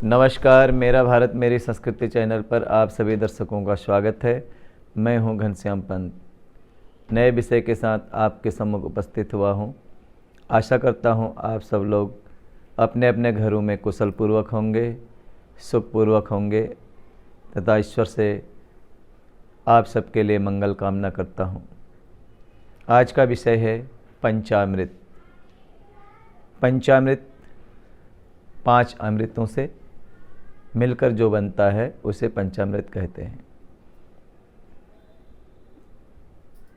नमस्कार, मेरा भारत मेरी संस्कृति चैनल पर आप सभी दर्शकों का स्वागत है। मैं हूं घनश्याम पंत। नए विषय के साथ आपके सम्मुख उपस्थित हुआ हूं। आशा करता हूं आप सब लोग अपने अपने घरों में कुशल पूर्वक होंगे, सुखपूर्वक होंगे तथा ईश्वर से आप सबके लिए मंगल कामना करता हूं। आज का विषय है पंचामृत। पंचामृत 5 अमृतों से मिलकर जो बनता है उसे पंचामृत कहते हैं।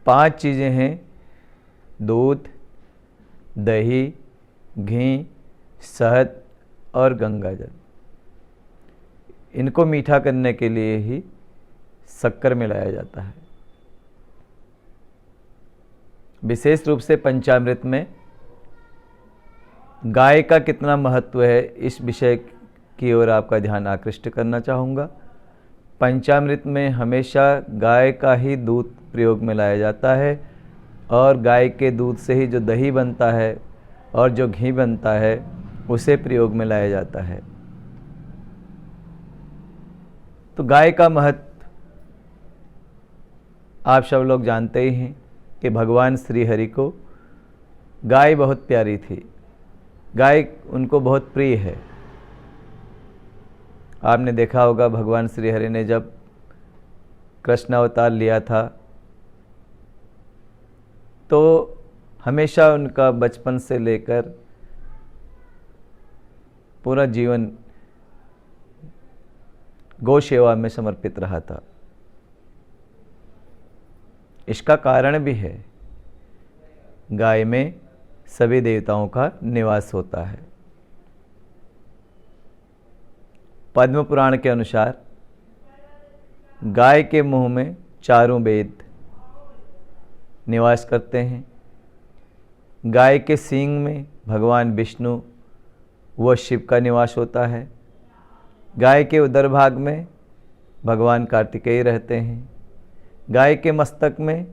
5 चीज़ें हैं: दूध, दही, घी, शहद और गंगाजल। इनको मीठा करने के लिए ही शक्कर मिलाया जाता है। विशेष रूप से पंचामृत में गाय का कितना महत्व है, इस विषय की ओर आपका ध्यान आकृष्ट करना चाहूँगा। पंचामृत में हमेशा गाय का ही दूध प्रयोग में लाया जाता है और गाय के दूध से ही जो दही बनता है और जो घी बनता है उसे प्रयोग में लाया जाता है। तो गाय का महत्व आप सब लोग जानते ही हैं कि भगवान श्री हरि को गाय बहुत प्यारी थी। गाय उनको बहुत प्रिय है। आपने देखा होगा भगवान श्री हरि ने जब कृष्ण अवतार लिया था तो हमेशा उनका बचपन से लेकर पूरा जीवन गौ सेवा में समर्पित रहा था। इसका कारण भी है, गाय में सभी देवताओं का निवास होता है। पद्म पुराण के अनुसार गाय के मुंह में चारों वेद निवास करते हैं। गाय के सींग में भगवान विष्णु व शिव का निवास होता है। गाय के उदर भाग में भगवान कार्तिकेय रहते हैं। गाय के मस्तक में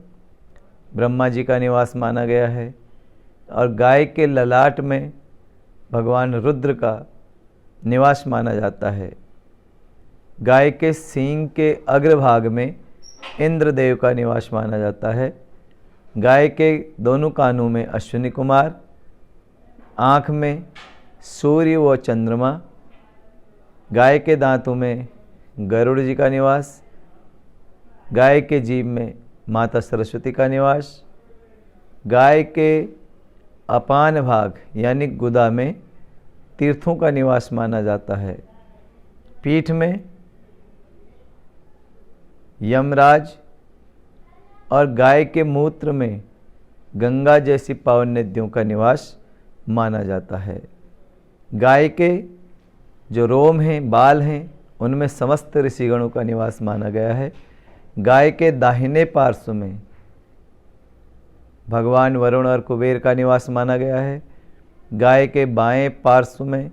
ब्रह्मा जी का निवास माना गया है और गाय के ललाट में भगवान रुद्र का निवास माना जाता है। गाय के सींग के अग्रभाग में इंद्रदेव का निवास माना जाता है। गाय के दोनों कानों में अश्विनी कुमार, आँख में सूर्य व चंद्रमा, गाय के दांतों में गरुड़ जी का निवास, गाय के जीभ में माता सरस्वती का निवास, गाय के अपान भाग यानी गुदा में तीर्थों का निवास माना जाता है। पीठ में यमराज और गाय के मूत्र में गंगा जैसी पावन नदियों का निवास माना जाता है। गाय के जो रोम हैं, बाल हैं, उनमें समस्त ऋषिगणों का निवास माना गया है। गाय के दाहिने पार्श्व में भगवान वरुण और कुबेर का निवास माना गया है। गाय के बाएं पार्श्व में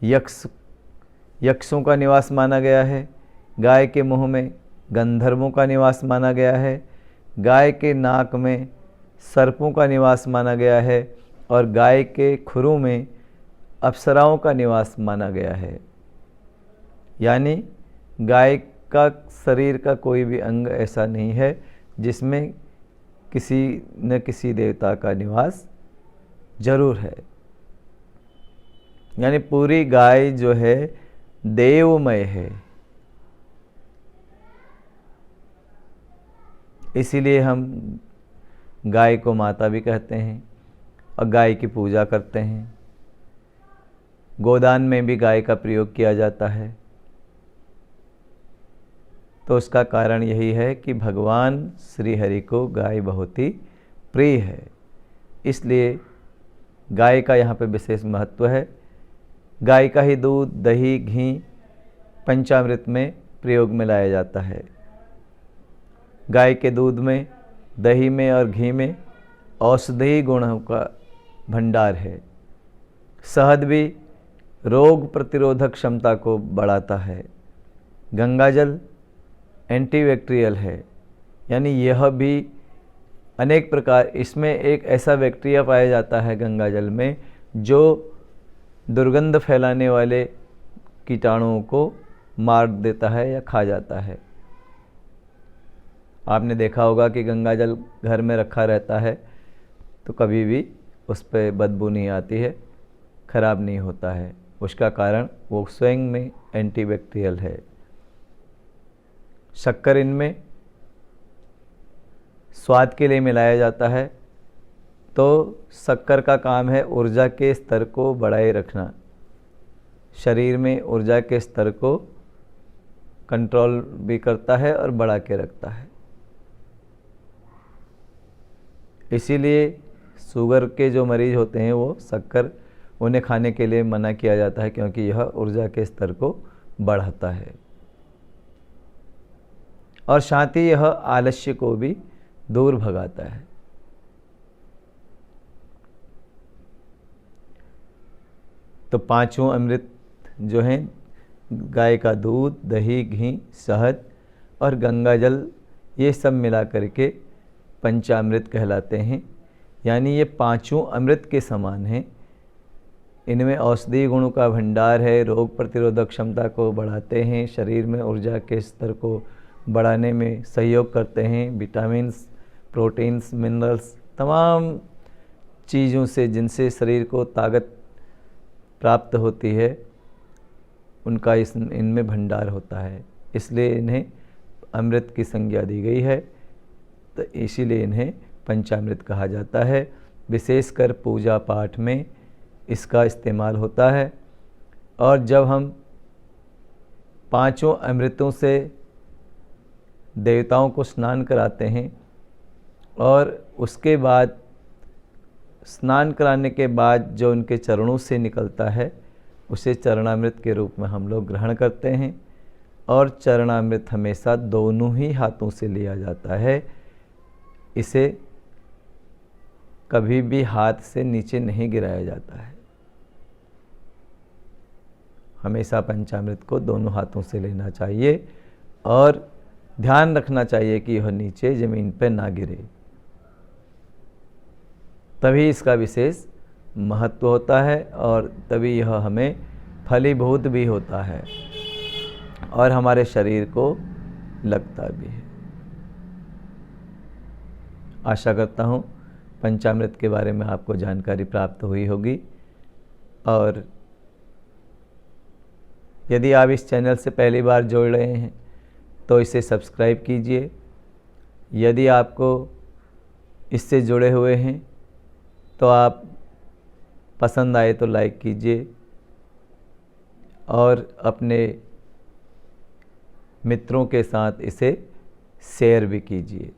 यक्षों का निवास माना गया है। गाय के मुंह में गंधर्वों का निवास माना गया है। गाय के नाक में सर्पों का निवास माना गया है और गाय के खुरों में अप्सराओं का निवास माना गया है। यानी गाय का शरीर का कोई भी अंग ऐसा नहीं है जिसमें किसी न किसी देवता का निवास जरूर है। यानी पूरी गाय जो है देवमय है। इसीलिए हम गाय को माता भी कहते हैं और गाय की पूजा करते हैं। गोदान में भी गाय का प्रयोग किया जाता है। तो उसका कारण यही है कि भगवान श्री हरि को गाय बहुत ही प्रिय है, इसलिए गाय का यहाँ पे विशेष महत्व है। गाय का ही दूध, दही, घी पंचामृत में प्रयोग में लाया जाता है। गाय के दूध में, दही में और घी में औषधीय गुणों का भंडार है। शहद भी रोग प्रतिरोधक क्षमता को बढ़ाता है। गंगाजल एंटीबैक्टीरियल है, यानी यह भी अनेक प्रकार, इसमें एक ऐसा बैक्टीरिया पाया जाता है गंगाजल में जो दुर्गंध फैलाने वाले कीटाणुओं को मार देता है या खा जाता है। आपने देखा होगा कि गंगा जल घर में रखा रहता है तो कभी भी उस पर बदबू नहीं आती है, खराब नहीं होता है। उसका कारण वो स्वयं में एंटीबैक्टीरियल है। शक्कर इनमें स्वाद के लिए मिलाया जाता है, तो शक्कर का काम है ऊर्जा के स्तर को बढ़ाए रखना, शरीर में ऊर्जा के स्तर को कंट्रोल भी करता है और बढ़ा के रखता है। इसीलिए शुगर के जो मरीज होते हैं वो शक्कर उन्हें खाने के लिए मना किया जाता है, क्योंकि यह ऊर्जा के स्तर को बढ़ाता है और साथ ही यह आलस्य को भी दूर भगाता है। तो पांचों अमृत जो हैं, गाय का दूध, दही, घी, शहद और गंगा जल, ये सब मिला करके पंचामृत कहलाते हैं। यानी ये पांचों अमृत के समान हैं। इनमें औषधीय गुणों का भंडार है, रोग प्रतिरोधक क्षमता को बढ़ाते हैं, शरीर में ऊर्जा के स्तर को बढ़ाने में सहयोग करते हैं। विटामिन्स, प्रोटीन्स, मिनरल्स, तमाम चीज़ों से जिनसे शरीर को ताकत प्राप्त होती है, उनका इनमें भंडार होता है। इसलिए इन्हें अमृत की संज्ञा दी गई है, तो इसीलिए इन्हें पंचामृत कहा जाता है। विशेषकर पूजा पाठ में इसका इस्तेमाल होता है। और जब हम पांचों अमृतों से देवताओं को स्नान कराते हैं और उसके बाद स्नान कराने के बाद जो उनके चरणों से निकलता है, उसे चरणामृत के रूप में हम लोग ग्रहण करते हैं। और चरणामृत हमेशा दोनों ही हाथों से लिया जाता है। इसे कभी भी हाथ से नीचे नहीं गिराया जाता है। हमेशा पंचामृत को दोनों हाथों से लेना चाहिए और ध्यान रखना चाहिए कि यह नीचे ज़मीन पर ना गिरे, तभी इसका विशेष महत्व होता है और तभी यह हमें फलीभूत भी होता है और हमारे शरीर को लगता भी है। आशा करता हूँ पंचामृत के बारे में आपको जानकारी प्राप्त हुई होगी। और यदि आप इस चैनल से पहली बार जुड़ रहे हैं तो इसे सब्सक्राइब कीजिए। यदि आपको इससे जुड़े हुए हैं तो आप पसंद आए तो लाइक कीजिए और अपने मित्रों के साथ इसे शेयर भी कीजिए।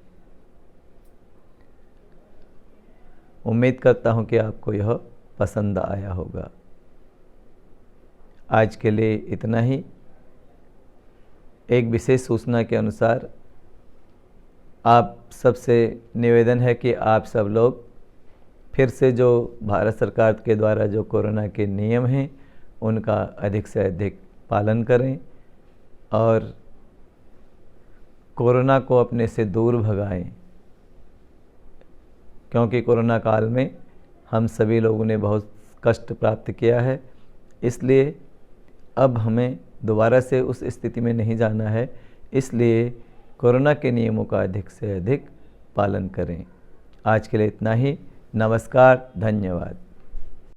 उम्मीद करता हूं कि आपको यह पसंद आया होगा। आज के लिए इतना ही। एक विशेष सूचना के अनुसार आप सबसे निवेदन है कि आप सब लोग फिर से जो भारत सरकार के द्वारा जो कोरोना के नियम हैं उनका अधिक से अधिक पालन करें और कोरोना को अपने से दूर भगाएं, क्योंकि कोरोना काल में हम सभी लोगों ने बहुत कष्ट प्राप्त किया है। इसलिए अब हमें दोबारा से उस स्थिति में नहीं जाना है, इसलिए कोरोना के नियमों का अधिक से अधिक पालन करें। आज के लिए इतना ही। नमस्कार, धन्यवाद।